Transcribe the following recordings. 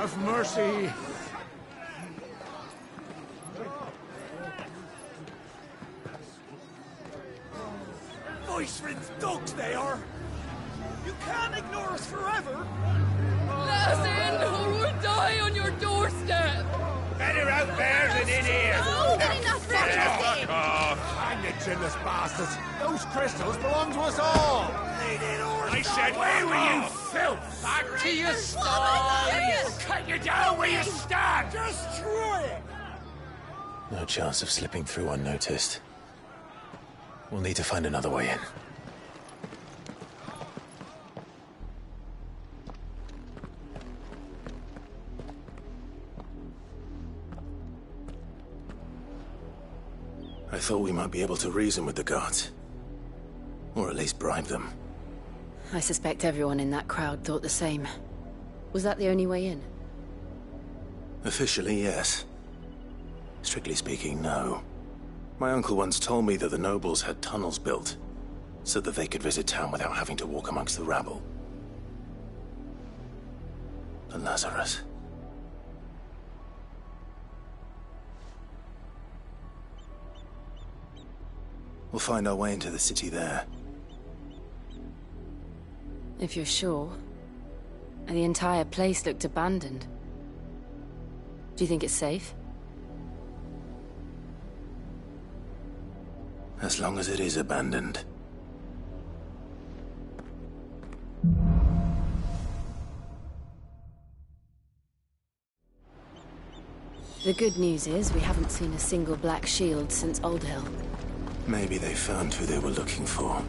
have mercy. Voice-rinsed dogs they are! You can't ignore us forever! Let us in, or we'll die on your doorstep! Better out there than in here! More than enough for everything! Fuck off! Hang the chinless bastards. Those crystals belong to us all. I said, where were you, filth? Back to your stalls! Cut you down where you stand! Destroy it! No chance of slipping through unnoticed. We'll need to find another way in. I thought we might be able to reason with the guards. Or at least bribe them. I suspect everyone in that crowd thought the same. Was that the only way in? Officially, yes. Strictly speaking, no. My uncle once told me that the nobles had tunnels built, so that they could visit town without having to walk amongst the rabble. The Lazarus. We'll find our way into the city there. If you're sure. The entire place looked abandoned. Do you think it's safe? As long as it is abandoned. The good news is we haven't seen a single black shield since Old Hill. Maybe they found who they were looking for.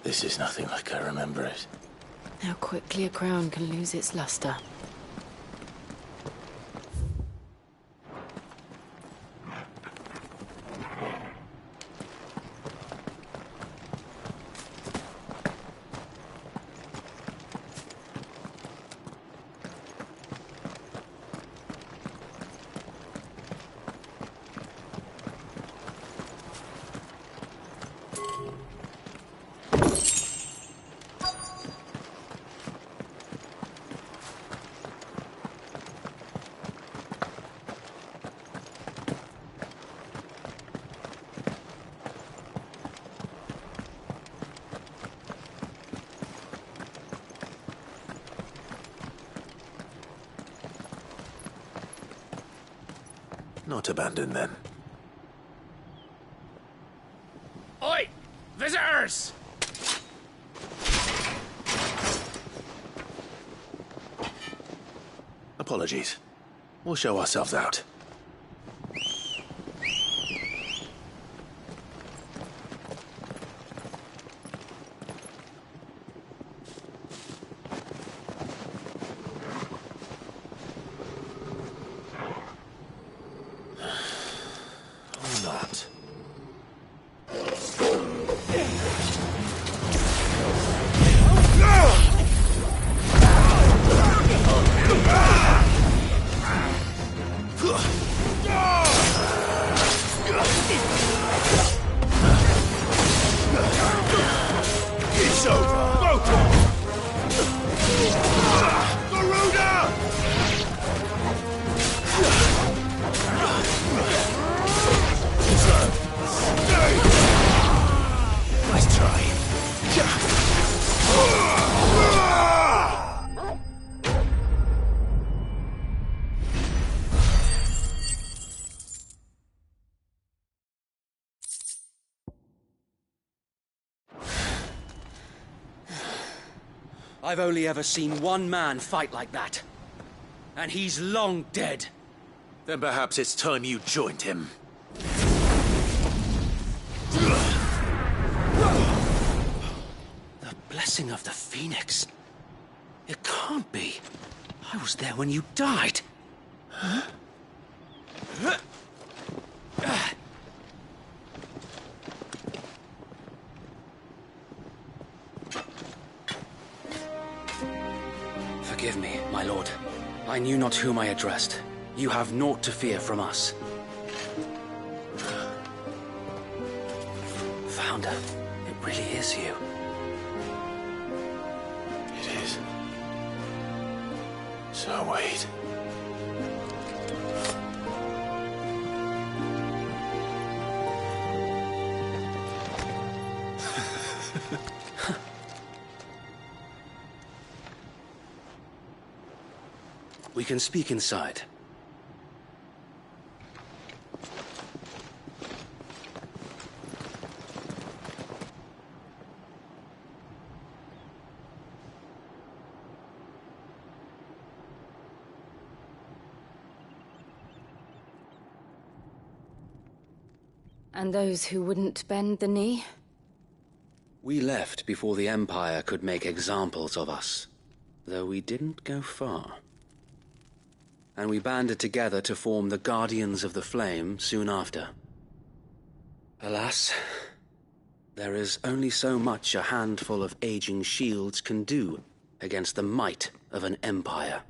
This is nothing like I remember it. How quickly a crown can lose its luster. Not abandoned, then. Oi! Visitors! Apologies. We'll show ourselves out. Not. It's over! Garuda! Nice try. I've only ever seen one man fight like that. And he's long dead. Then perhaps it's time you joined him. The blessing of the Phoenix. It can't be. I was there when you died. Huh? Forgive me, my lord. I knew not whom I addressed. You have naught to fear from us. Founder, it really is you. It is. So, Wade. We can speak inside. And those who wouldn't bend the knee? We left before the Empire could make examples of us, though we didn't go far. And we banded together to form the Guardians of the Flame soon after. Alas, there is only so much a handful of aging shields can do against the might of an empire.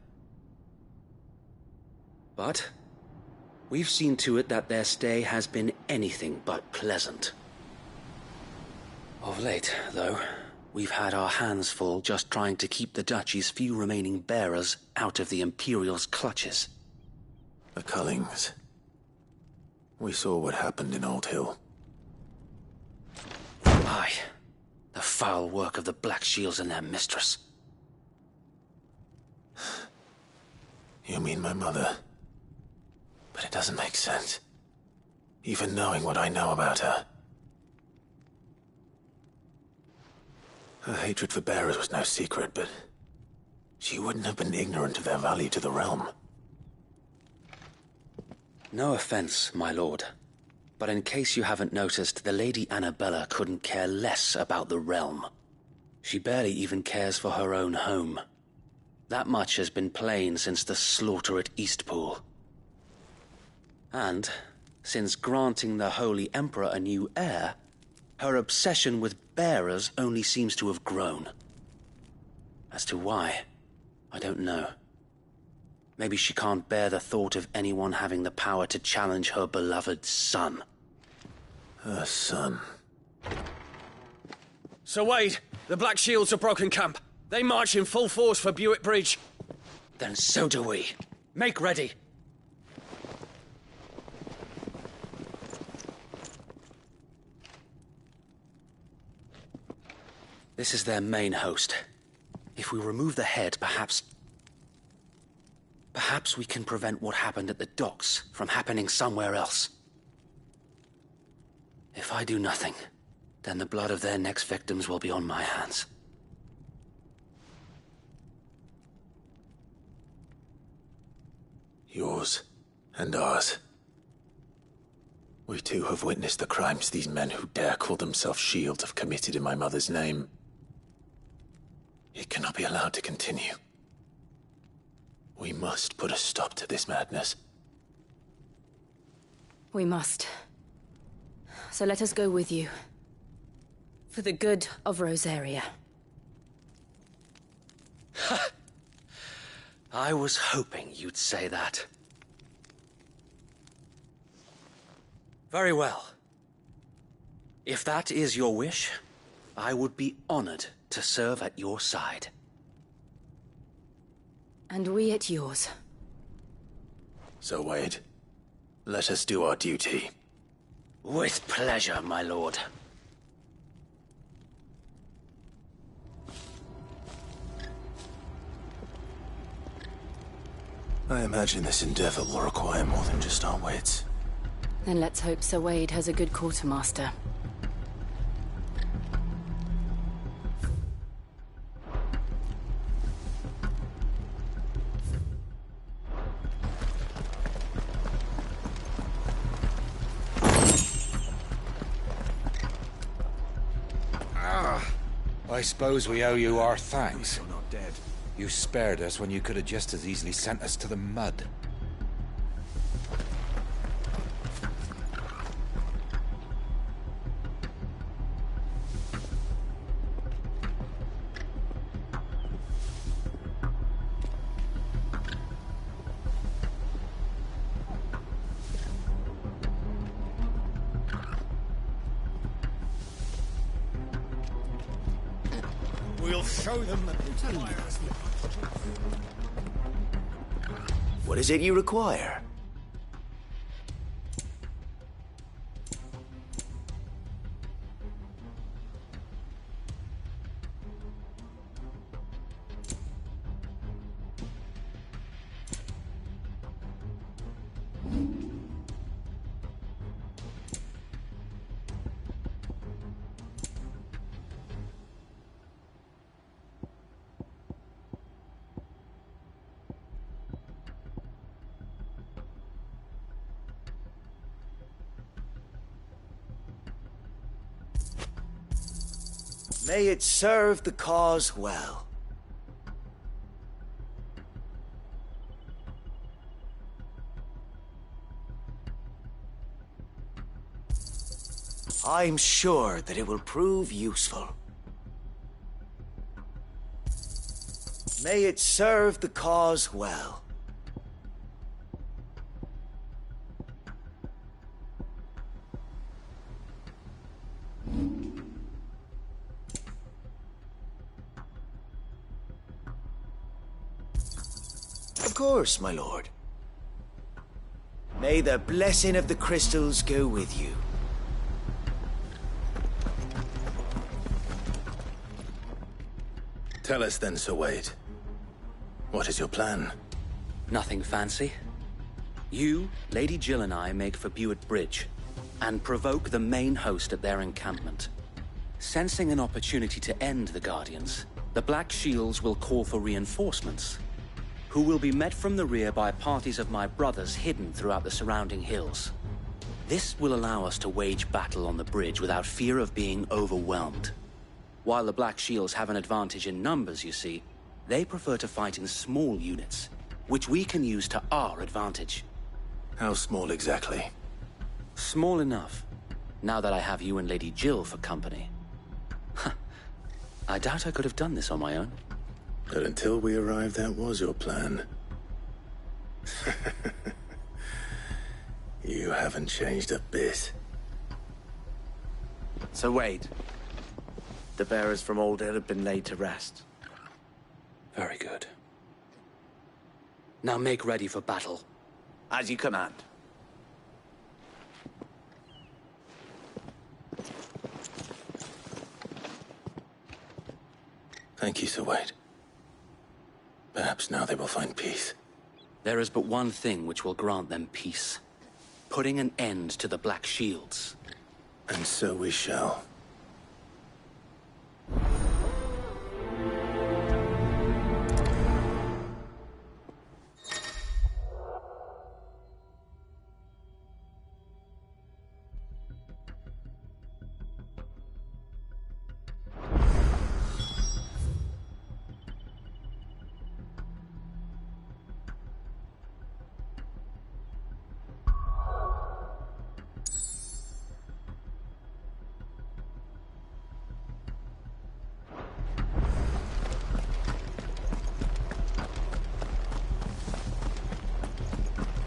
But we've seen to it that their stay has been anything but pleasant. Of late, though, we've had our hands full just trying to keep the Duchy's few remaining bearers out of the Imperial's clutches. The Cullings. We saw what happened in Old Hill. Aye. The foul work of the Black Shields and their mistress. You mean my mother? But it doesn't make sense. Even knowing what I know about her. Her hatred for bearers was no secret, but she wouldn't have been ignorant of their value to the realm. No offense, my lord, but in case you haven't noticed, the Lady Annabella couldn't care less about the realm. She barely even cares for her own home. That much has been plain since the slaughter at Eastpool. And, since granting the Holy Emperor a new heir, her obsession with bearers only seems to have grown. As to why, I don't know. Maybe she can't bear the thought of anyone having the power to challenge her beloved son. Her son. Sir Wade, the Black Shields have broken camp. They march in full force for Buick Bridge. Then so do we. Make ready. This is their main host. If we remove the head, perhaps we can prevent what happened at the docks from happening somewhere else. If I do nothing, then the blood of their next victims will be on my hands. Yours and ours. We too have witnessed the crimes these men who dare call themselves Shields have committed in my mother's name. It cannot be allowed to continue. We must put a stop to this madness. We must. So let us go with you. For the good of Rosaria. I was hoping you'd say that. Very well. If that is your wish, I would be honored to serve at your side. And we at yours. So, Wade, let us do our duty. With pleasure, my lord. I imagine this endeavor will require more than just our wits. Then let's hope Sir Wade has a good quartermaster. I suppose we owe you our thanks. You're not dead. You spared us when you could have just as easily sent us to the mud. We'll show them that What is it you require? May it serve the cause well. I'm sure that it will prove useful. May it serve the cause well. Of course, my lord. May the blessing of the crystals go with you. Tell us then, Sir Wade. What is your plan? Nothing fancy. You, Lady Jill and I make for Buett Bridge and provoke the main host at their encampment. Sensing an opportunity to end the Guardians, the Black Shields will call for reinforcements, who will be met from the rear by parties of my brothers hidden throughout the surrounding hills. This will allow us to wage battle on the bridge without fear of being overwhelmed. While the Black Shields have an advantage in numbers, you see, they prefer to fight in small units, which we can use to our advantage. How small exactly? Small enough, now that I have you and Lady Jill for company. I doubt I could have done this on my own. But until we arrived, that was your plan. You haven't changed a bit. Sir Wade, the bearers from Old Ed have been laid to rest. Very good. Now make ready for battle. As you command. Thank you, Sir Wade. Perhaps now they will find peace. There is but one thing which will grant them peace. Putting an end to the Black Shields. And so we shall.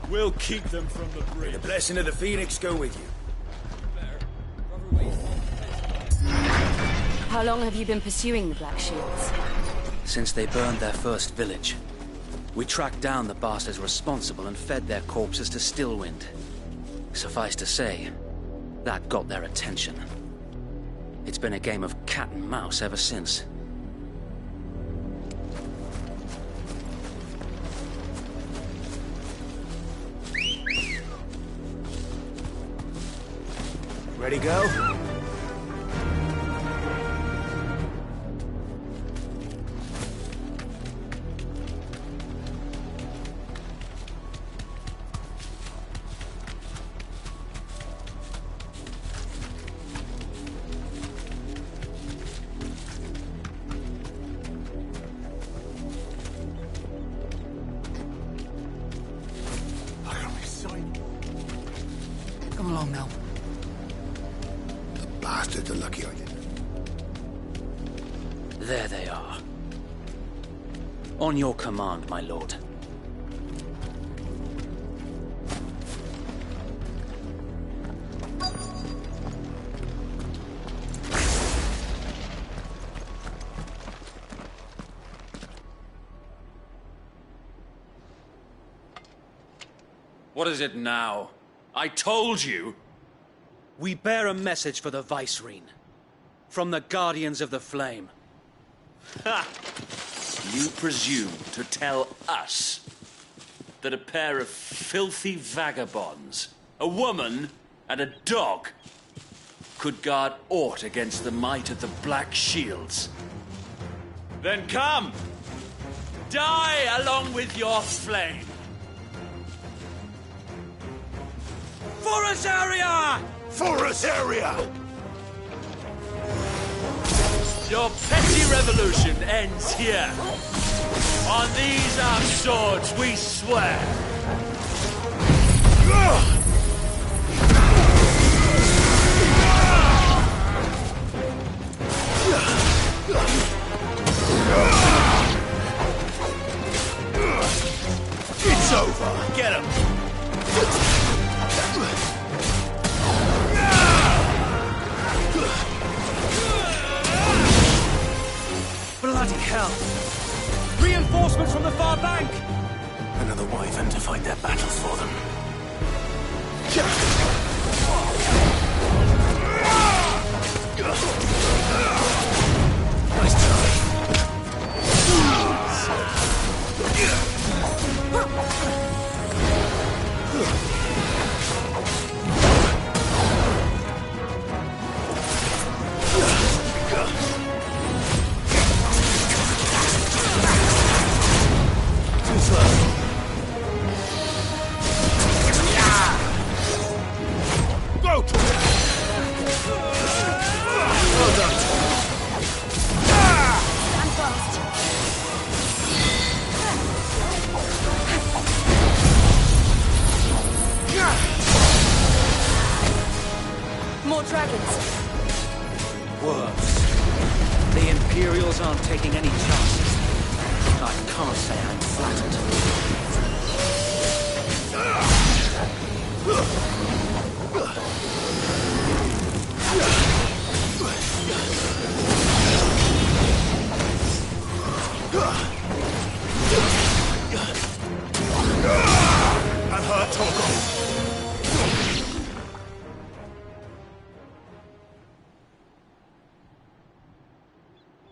We'll keep them from the bridge. The blessing of the Phoenix go with you. How long have you been pursuing the Black Shields? Since they burned their first village. We tracked down the bastards responsible and fed their corpses to Stillwind. Suffice to say, that got their attention. It's been a game of cat and mouse ever since. Ready, go? Oh no. The bastards are lucky I didn't. There they are. On your command, my lord. What is it now? I told you! We bear a message for the Vicereine. From the Guardians of the Flame. Ha! You presume to tell us that a pair of filthy vagabonds, a woman and a dog, could guard aught against the might of the Black Shields? Then come! Die along with your flame! For Azaria! For Azaria! Your petty revolution ends here. On these our swords we swear. It's over. Get him! Bloody hell! Reinforcements from the far bank! Another wyvern to fight their battles for them. Nice try. Too slow. Go! Well done. Stand fast. More dragons. Worse. The Imperials aren't taking any chances. I can't say I'm flattered. And her Torgo.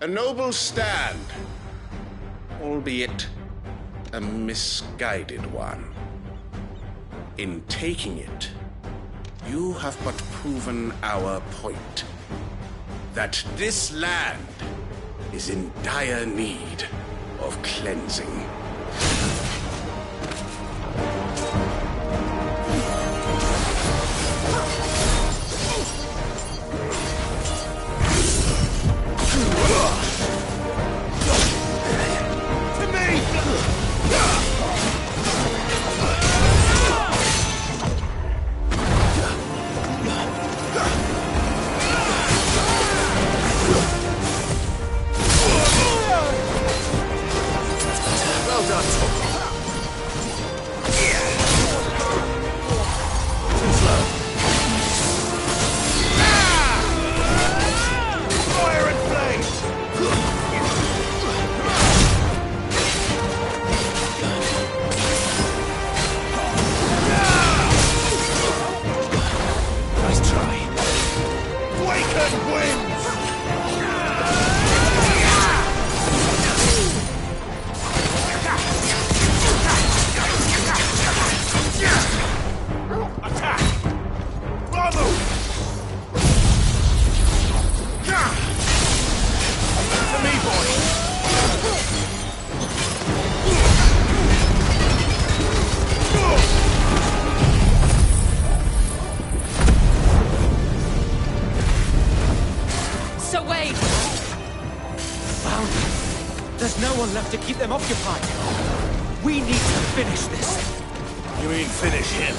A noble stand, albeit a misguided one. In taking it, you have but proven our point. That this land is in dire need of cleansing. To me! Well done, Torgo. Too slow. Fire and flame! Nice try. Waken winds! Attack! Bravo! To me, So wait. Found them. There's no one left to keep them occupied. We need to finish this. You mean finish him?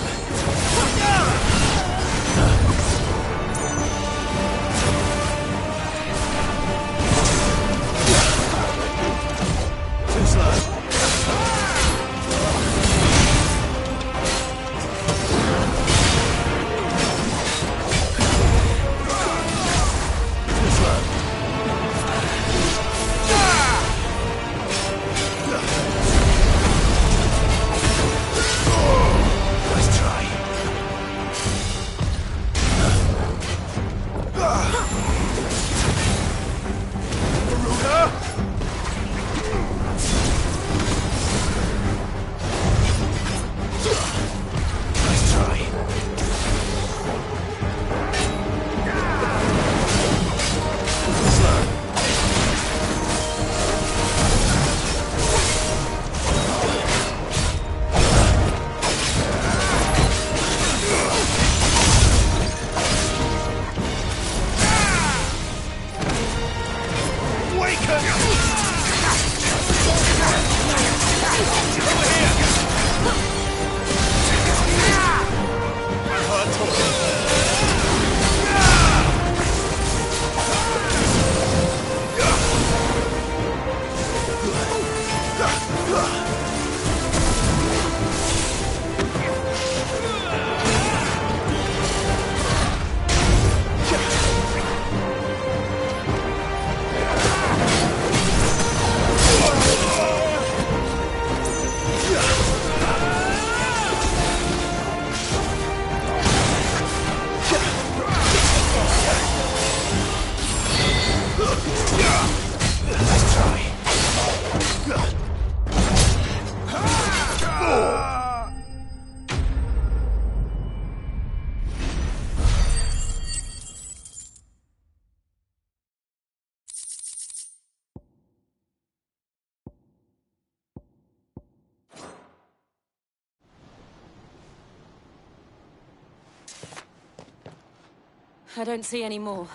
I don't see any more.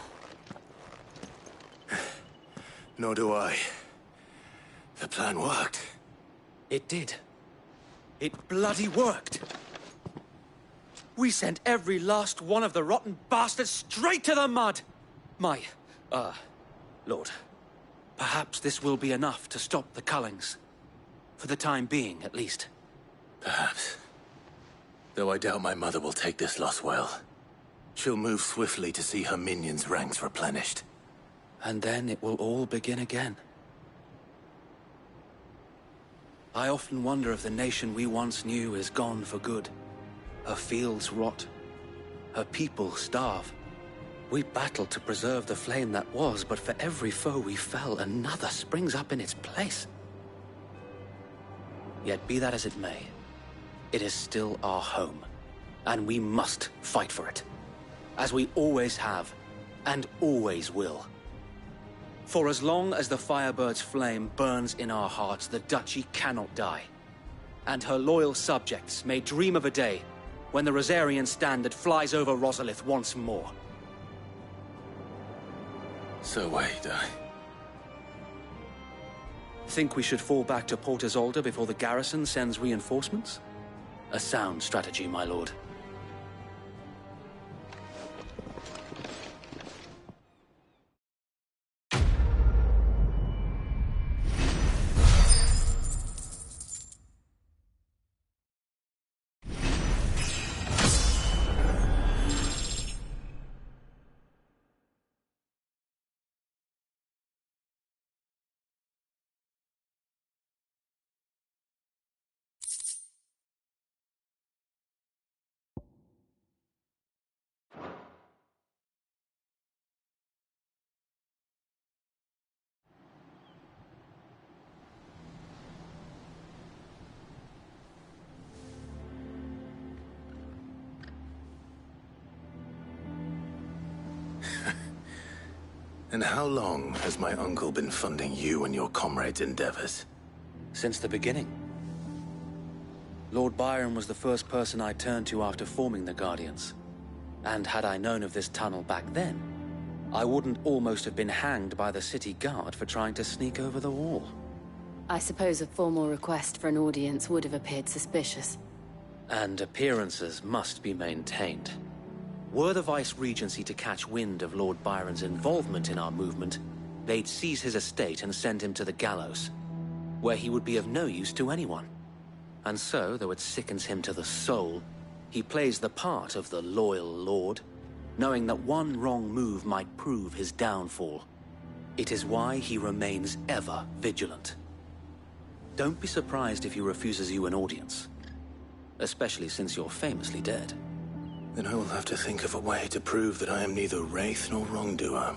Nor do I. The plan worked. It did. It bloody worked. We sent every last one of the rotten bastards straight to the mud! Lord, perhaps this will be enough to stop the Cullings. For the time being, at least. Perhaps. Though I doubt my mother will take this loss well. She'll move swiftly to see her minions' ranks replenished. And then it will all begin again. I often wonder if the nation we once knew is gone for good. Her fields rot. Her people starve. We battled to preserve the flame that was, but for every foe we fell, another springs up in its place. Yet be that as it may, it is still our home, and we must fight for it. As we always have, and always will. For as long as the Firebird's flame burns in our hearts, the Duchy cannot die. And her loyal subjects may dream of a day when the Rosarian standard flies over Rosalith once more. So wait, Think we should fall back to Port Isolde before the garrison sends reinforcements? A sound strategy, my lord. And how long has my uncle been funding you and your comrades' endeavors? Since the beginning. Lord Byron was the first person I turned to after forming the Guardians. And had I known of this tunnel back then, I wouldn't almost have been hanged by the city guard for trying to sneak over the wall. I suppose a formal request for an audience would have appeared suspicious. And appearances must be maintained. Were the Vice-Regency to catch wind of Lord Byron's involvement in our movement, they'd seize his estate and send him to the gallows, where he would be of no use to anyone. And so, though it sickens him to the soul, he plays the part of the loyal lord, knowing that one wrong move might prove his downfall. It is why he remains ever vigilant. Don't be surprised if he refuses you an audience, especially since you're famously dead. Then I will have to think of a way to prove that I am neither wraith nor wrongdoer.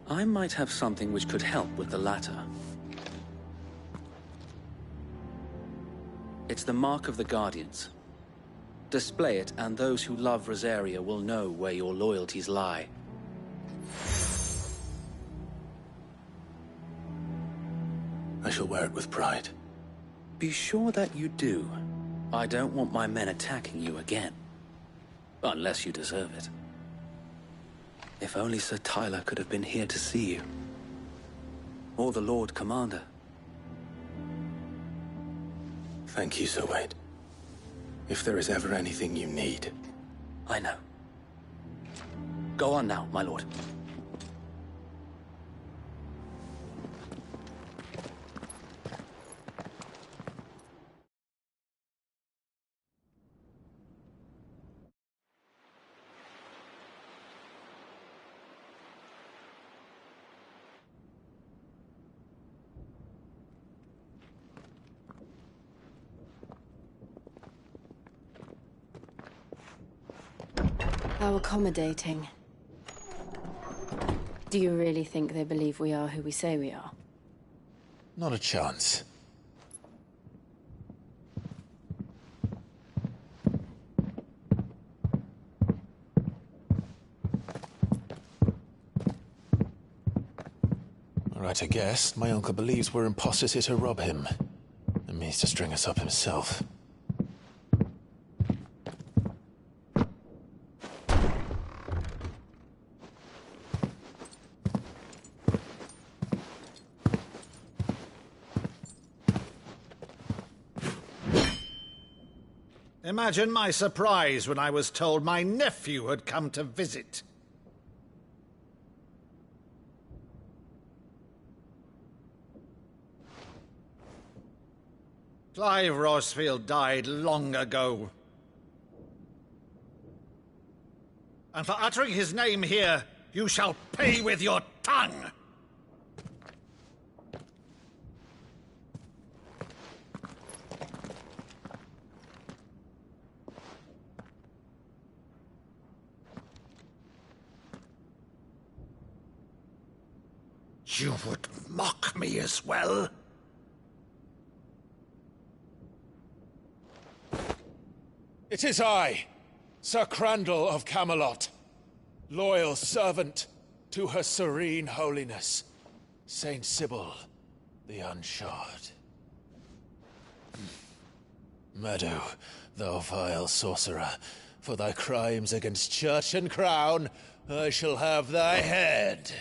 I might have something which could help with the latter. It's the mark of the Guardians. Display it, and those who love Rosaria will know where your loyalties lie. I shall wear it with pride. Be sure that you do. I don't want my men attacking you again. Unless you deserve it. If only Sir Tyler could have been here to see you. Or the Lord Commander. Thank you, Sir Wade. If there is ever anything you need. I know. Go on now, my lord. How accommodating. Do you really think they believe we are who we say we are? Not a chance. Right, I guess. My uncle believes we're imposters here to rob him. And means to string us up himself. Imagine my surprise when I was told my nephew had come to visit. Clive Rosfield died long ago. And for uttering his name here, you shall pay with your tongue! You would mock me as well? It is I, Sir Crandall of Camelot, loyal servant to Her Serene Holiness, Saint Sybil the Unshod. Meadow, thou vile sorcerer, for thy crimes against church and crown, I shall have thy head.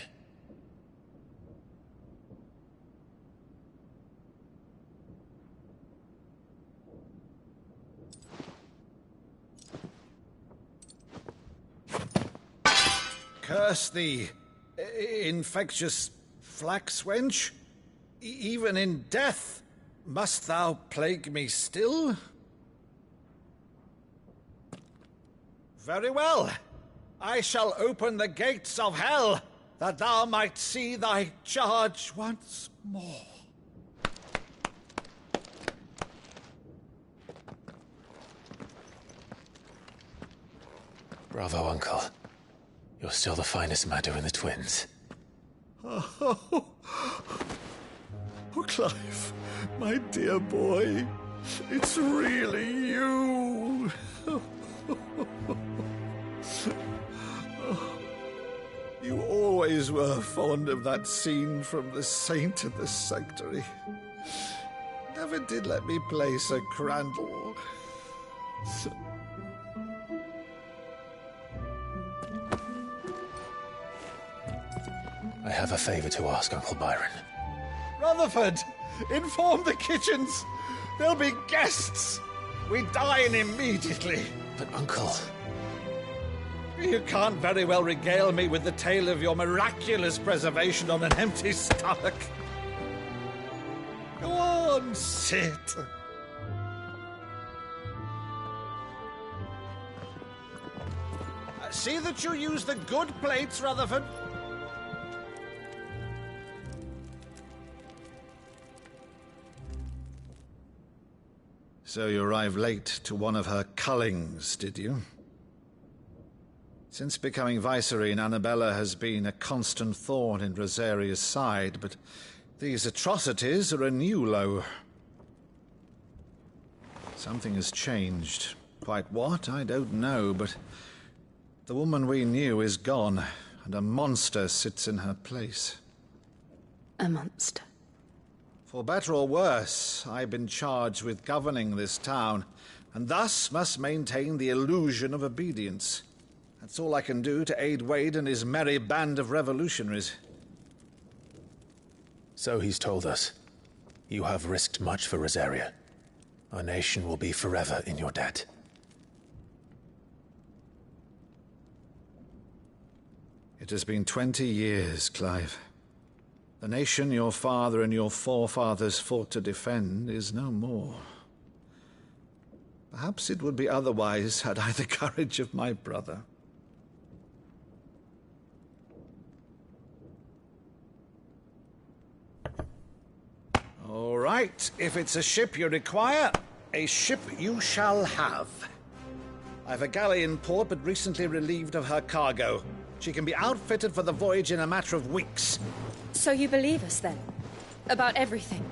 Curse thee, infectious flax wench. Even in death, must thou plague me still? Very well. I shall open the gates of hell, that thou might see thy charge once more. Bravo, Uncle. You're still the finest Maddu in the twins. Oh, Clive, my dear boy, it's really you. You always were fond of that scene from The Saint and the Sanctuary. Never did let me play Sir Crandall. I have a favor to ask, Uncle Byron. Rutherford, inform the kitchens. There'll be guests. We dine immediately. But, Uncle... You can't very well regale me with the tale of your miraculous preservation on an empty stomach. Go on, sit. See that you use the good plates, Rutherford. So you arrived late to one of her cullings, did you? Since becoming Vicereine, Annabella has been a constant thorn in Rosaria's side, but these atrocities are a new low. Something has changed. Quite what, I don't know, but the woman we knew is gone, and a monster sits in her place. A monster? For better or worse, I've been charged with governing this town, and thus must maintain the illusion of obedience. That's all I can do to aid Wade and his merry band of revolutionaries. So he's told us. You have risked much for Rosaria. Our nation will be forever in your debt. It has been 20 years, Clive. The nation your father and your forefathers fought to defend is no more. Perhaps it would be otherwise had I the courage of my brother. All right, if it's a ship you require, a ship you shall have. I've a galley in port, but recently relieved of her cargo. She can be outfitted for the voyage in a matter of weeks. So you believe us, then? About everything?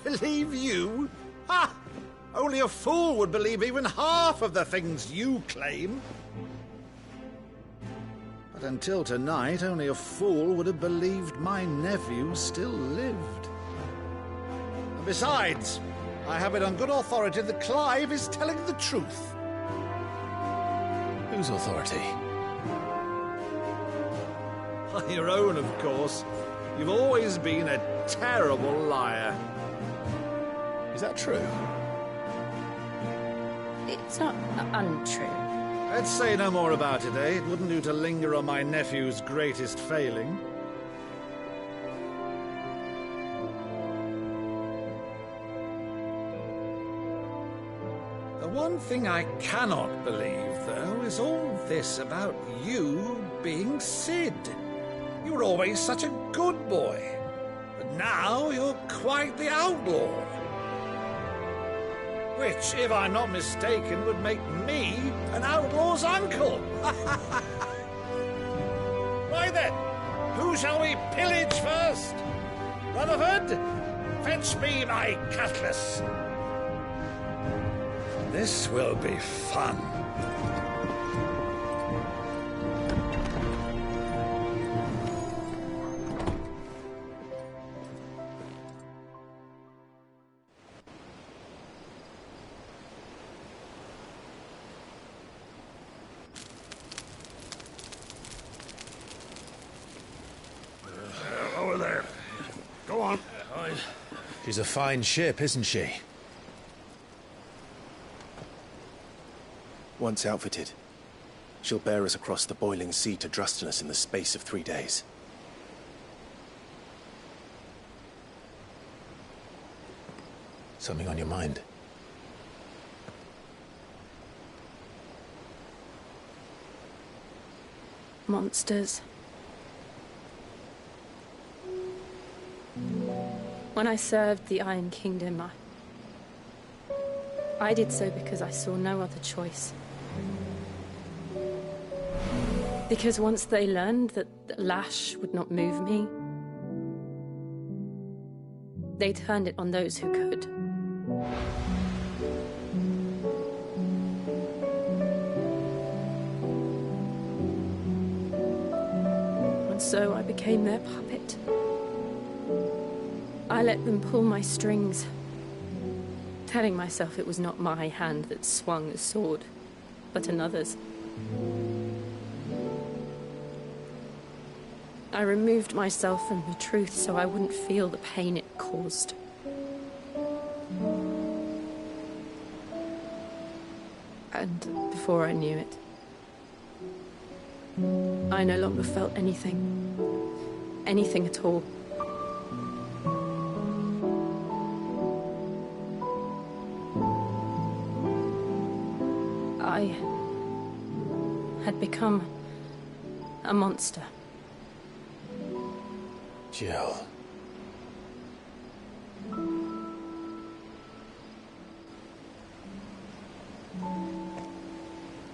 Believe you? Ha! Only a fool would believe even half of the things you claim. But until tonight, only a fool would have believed my nephew still lived. And besides, I have it on good authority that Clive is telling the truth. Whose authority? Your own, of course. You've always been a terrible liar. Is that true? It's not untrue. Let's say no more about it, eh? It wouldn't do to linger on my nephew's greatest failing. The one thing I cannot believe, though, is all this about you being Sid. You were always such a good boy, but now you're quite the outlaw. Which, if I'm not mistaken, would make me an outlaw's uncle. Right then, who shall we pillage first? Rutherford, fetch me my cutlass. This will be fun. Over there. Go on. She's a fine ship, isn't she? Once outfitted, she'll bear us across the boiling sea to Drustinus in the space of 3 days. Something on your mind? Monsters. When I served the Iron Kingdom, I did so because I saw no other choice. Because once they learned that the lash would not move me, they turned it on those who could. And so I became their puppet. I let them pull my strings, telling myself it was not my hand that swung the sword, but another's. I removed myself from the truth so I wouldn't feel the pain it caused. And before I knew it, I no longer felt anything. Anything at all. I had become a monster. Jill.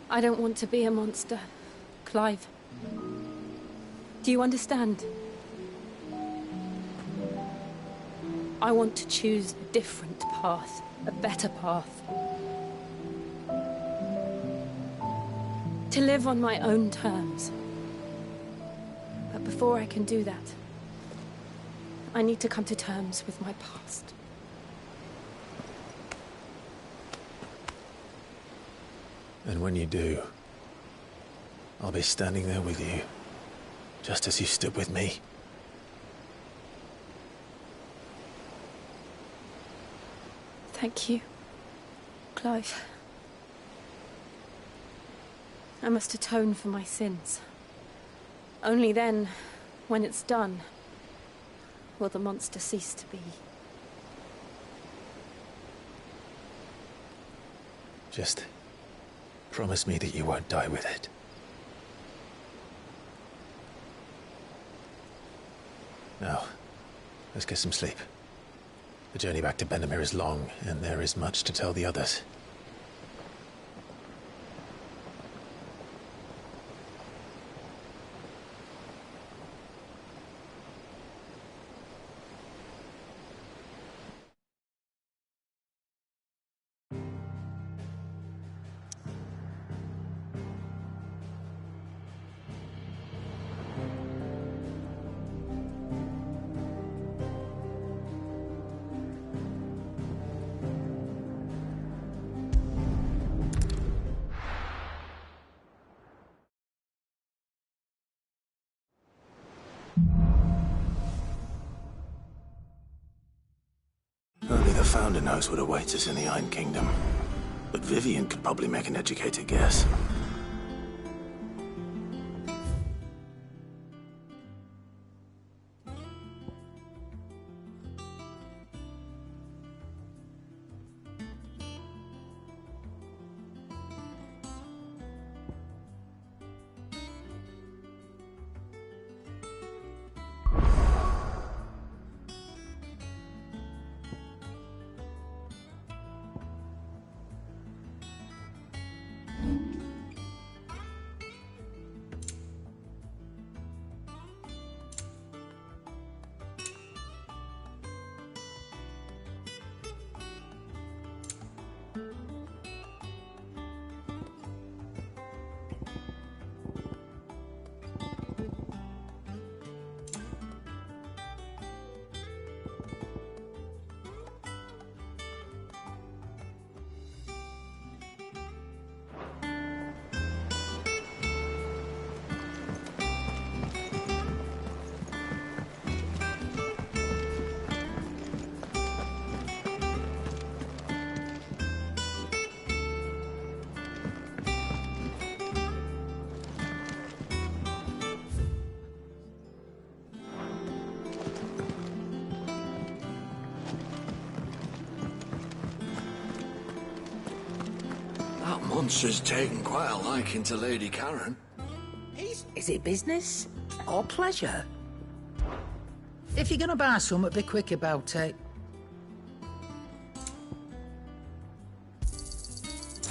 I don't want to be a monster, Clive. Do you understand? I want to choose a different path, a better path. To live on my own terms. But before I can do that, I need to come to terms with my past. And when you do, I'll be standing there with you, just as you stood with me. Thank you, Clive. I must atone for my sins. Only then, when it's done, will the monster cease to be. Just promise me that you won't die with it. Now, let's get some sleep. The journey back to Benamir is long, and there is much to tell the others. Only the Founder knows what awaits us in the Iron Kingdom. but Vivian could probably make an educated guess. That monster's taken quite a liking to Lady Karen. Is it business or pleasure? If you're gonna buy something, be quick about it.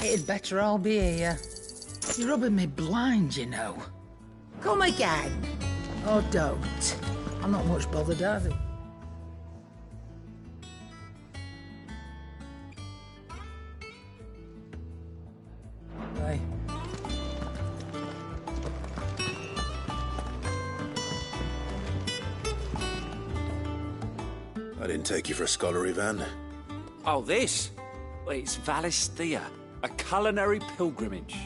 It'd better all be here. You're rubbing me blind, you know. Come again. Or don't. I'm not much bothered either. Bye. I didn't take you for a scholarly van. Oh, this? Well, it's Valisthea, a culinary pilgrimage.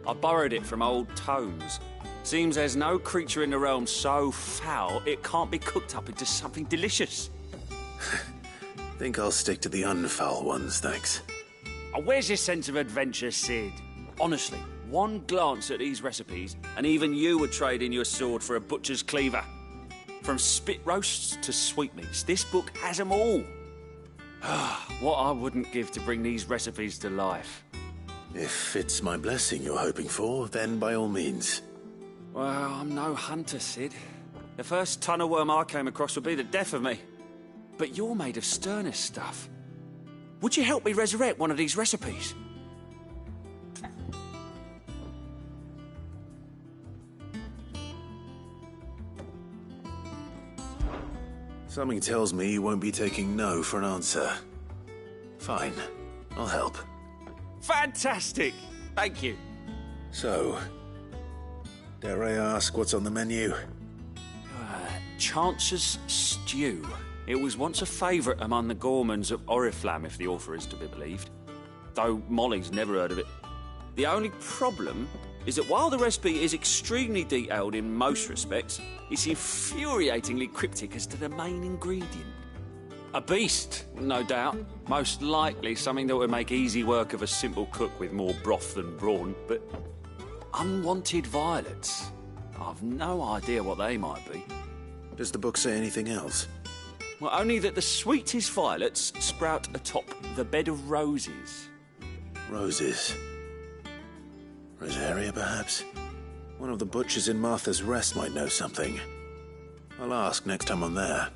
I borrowed it from old tomes. Seems there's no creature in the realm so foul it can't be cooked up into something delicious. Think I'll stick to the unfoul ones, thanks. Oh, where's your sense of adventure, Sid? Honestly, one glance at these recipes, and even you would trade in your sword for a butcher's cleaver. From spit roasts to sweetmeats, this book has them all. What I wouldn't give to bring these recipes to life. If it's my blessing you're hoping for, then by all means. Well, I'm no hunter, Sid. The first tunnel worm I came across would be the death of me. But you're made of sterner stuff. Would you help me resurrect one of these recipes? Something tells me you won't be taking no for an answer. Fine, I'll help. Fantastic! Thank you. So, dare I ask what's on the menu? Chance's Stew. It was once a favourite among the gourmands of Oriflamme, if the author is to be believed. Though Molly's never heard of it. The only problem is that while the recipe is extremely detailed in most respects, it's infuriatingly cryptic as to the main ingredient. A beast, no doubt. Most likely something that would make easy work of a simple cook with more broth than brawn, but unwanted violets. I've no idea what they might be. Does the book say anything else? Well, only that the sweetest violets sprout atop the bed of roses. Roses. Rosaria, perhaps? One of the butchers in Martha's Rest might know something. I'll ask next time I'm there.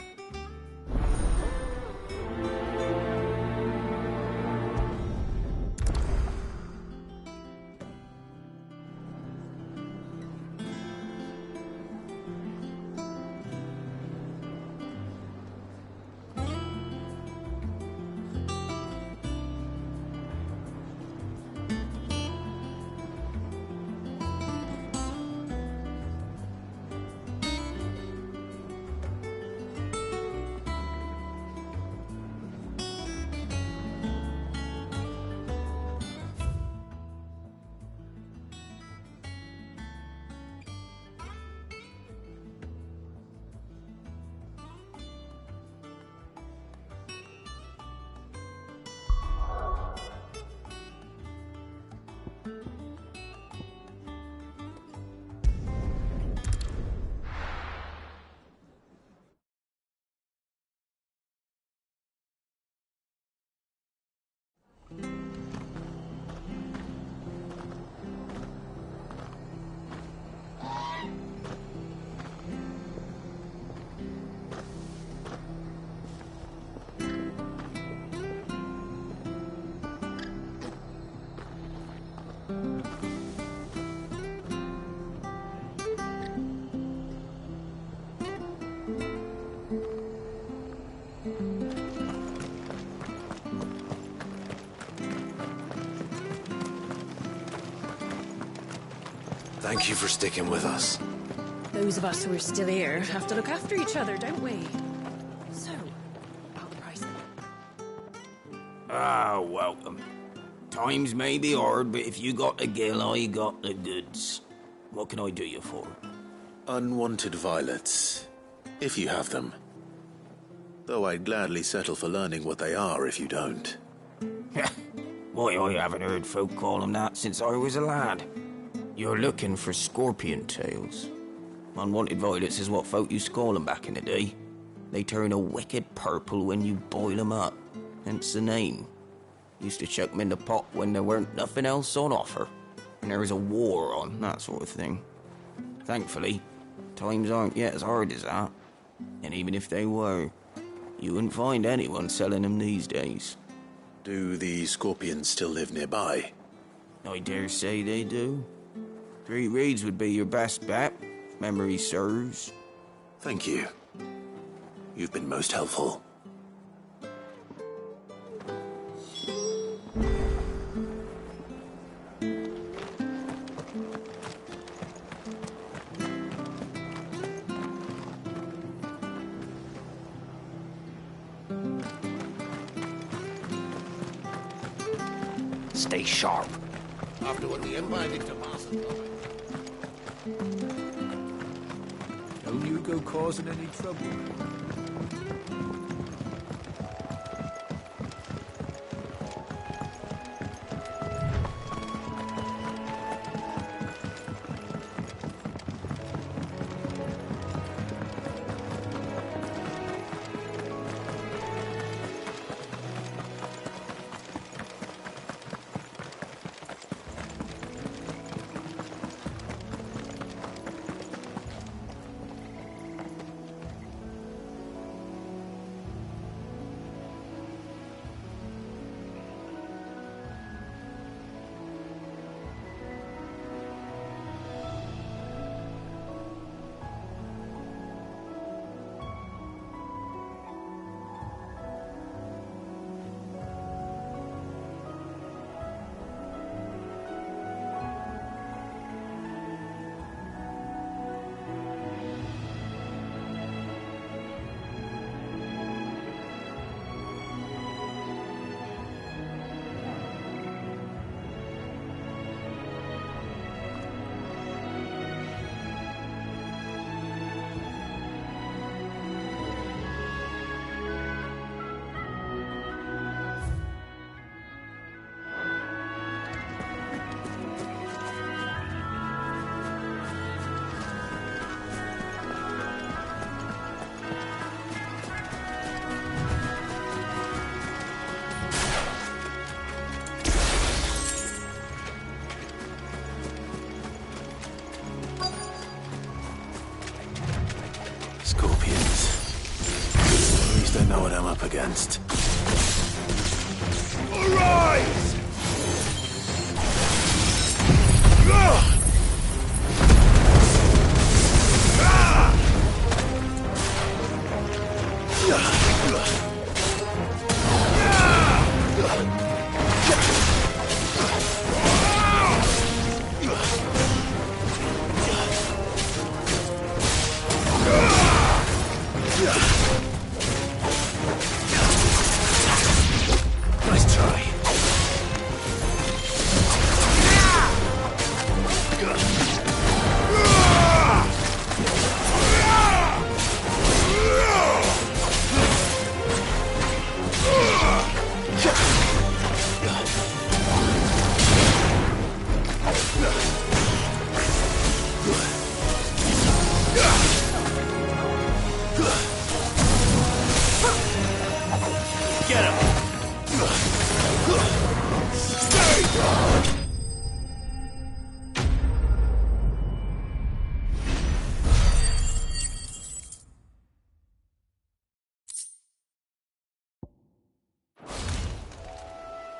Thank you for sticking with us. Those of us who are still here have to look after each other, don't we? So, about the price then? Ah, welcome. Times may be hard, but if you got the gill, I got the goods. What can I do you for? Unwanted violets, if you have them. Though I'd gladly settle for learning what they are if you don't. Why, I haven't heard folk call them that since I was a lad. You're looking for scorpion tails. Unwanted violets is what folk used to call them back in the day. They turn a wicked purple when you boil them up, hence the name. Used to chuck them in the pot when there weren't nothing else on offer, and there was a war on, that sort of thing. Thankfully, times aren't yet as hard as that, and even if they were, you wouldn't find anyone selling them these days. Do the scorpions still live nearby? I dare say they do. 3 Reeds would be your best bet, if memory serves. Thank you. You've been most helpful. Stay sharp. After what the Empire did to Marston. Don't you go causing any trouble. Know what I'm up against. Arise!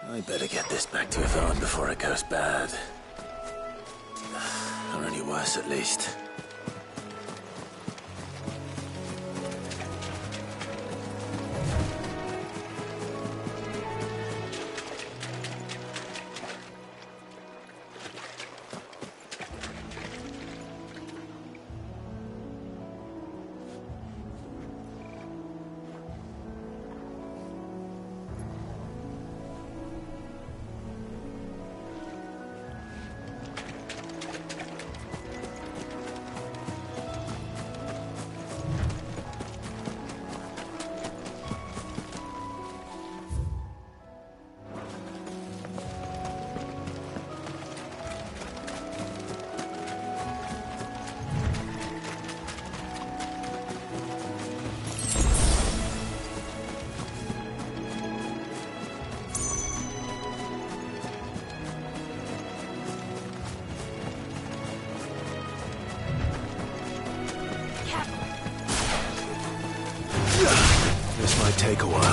I better get this back to Yvonne before it goes bad. Or any worse, at least. take a while.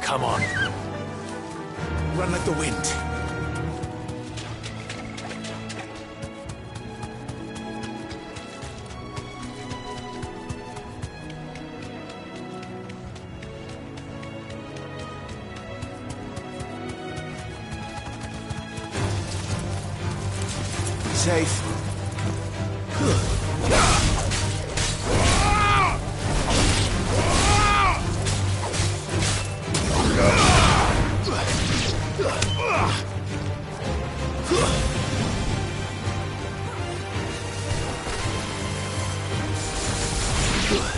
Come on. Run like the wind. Safe. Ugh.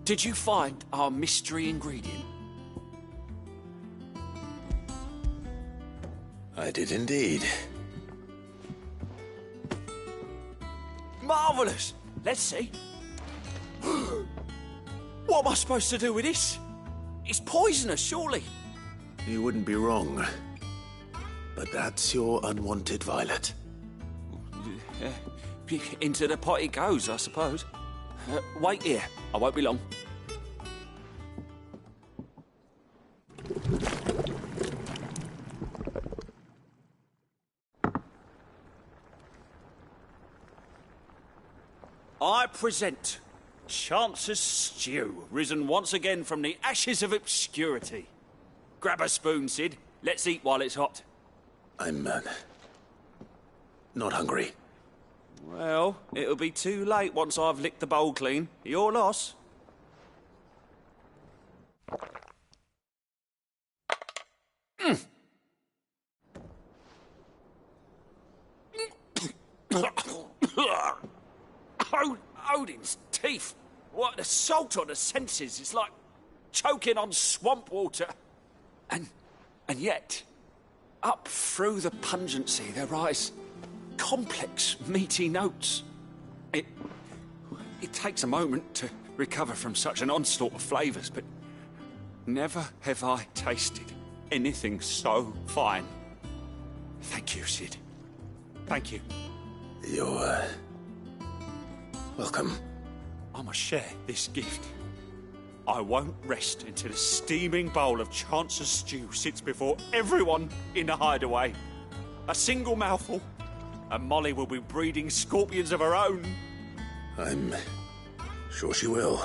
Did you find our mystery ingredient? I did indeed. Marvellous! Let's see. What am I supposed to do with this? It's poisonous, surely. You wouldn't be wrong. But that's your unwanted violet. Into the pot it goes, I suppose. Wait here. I won't be long. I present Chance's Stew, risen once again from the ashes of obscurity. Grab a spoon, Sid. Let's eat while it's hot. I'm, not hungry. Well, it'll be too late once I've licked the bowl clean. Your loss. Odin's teeth. What, the salt on the senses. It's like choking on swamp water. And And yet, up through the pungency, there rise complex, meaty notes. It takes a moment to recover from such an onslaught of flavours, but never have I tasted anything so fine. Thank you, Sid. Thank you. You're, welcome. I must share this gift. I won't rest until a steaming bowl of Chance's stew sits before everyone in the hideaway. A single mouthful, and Molly will be breeding scorpions of her own. I'm sure she will.